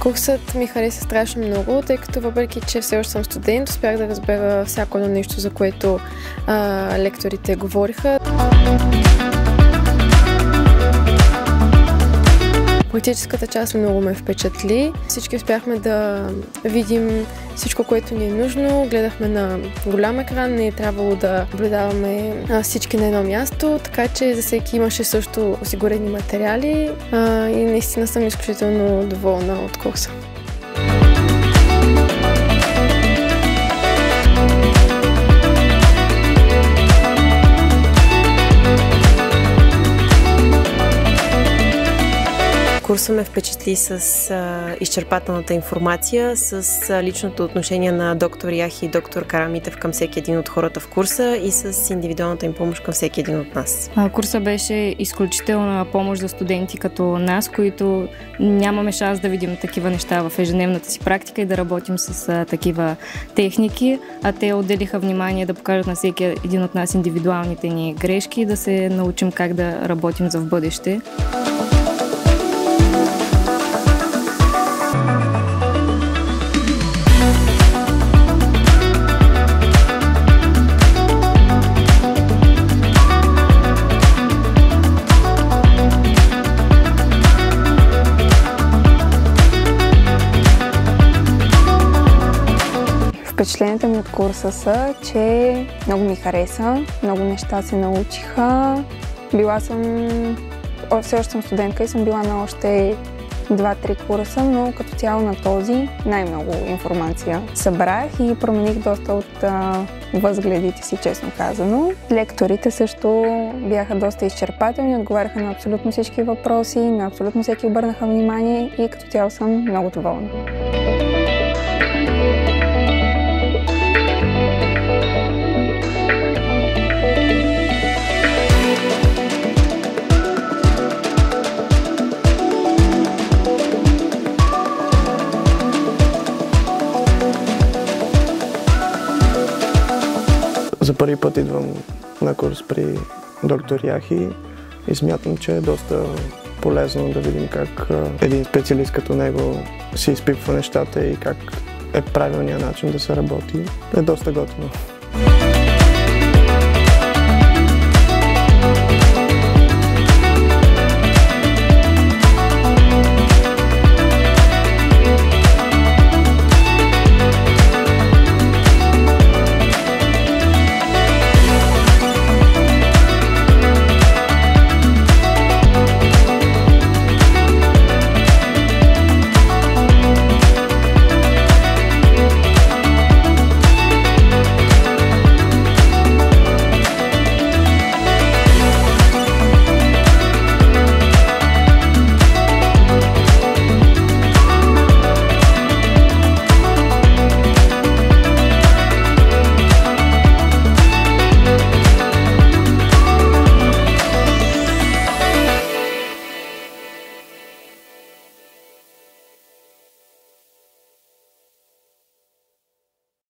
Курсът ми хареса страшно много, тъй като въпреки, че все още съм студент, успях да разбера всяко едно нещо, за което лекторите говориха. Практическата част много ме впечатли. Всички успяхме да видим всичко, което ни е нужно. Гледахме на голям екран, не е трябвало да наблюдаваме всички на едно място, така че за всеки имаше също осигурени материали и наистина съм изключително доволна от курса. Курсът ме впечатли с изчерпателната информация, с личното отношение на доктор Яхи и доктор Карамитев към всеки един от хората в курса и с индивидуалната им помощ към всеки един от нас. Курсът беше изключителна помощ за студенти като нас, които нямаме шанс да видим такива неща в ежедневната си практика и да работим с такива техники, а те отделиха внимание да покажат на всеки един от нас индивидуалните ни грешки и да се научим как да работим за в бъдеще. Впечатленията ми от курса са, че много ми хареса, много неща се научиха. Все още съм студентка и съм била на още 2-3 курса, но като цяло на този най-много информация събрах и промених доста от възгледите си, честно казано. Лекторите също бяха доста изчерпателни, отговаряха на абсолютно всички въпроси, на абсолютно всеки обърнаха внимание и като цяло съм много доволна. За първи път идвам на курс при доктор Яхи и смятам, че е доста полезно да видим как един специалист като него си изпипва нещата и как е правилният начин да се работи. Е доста готино.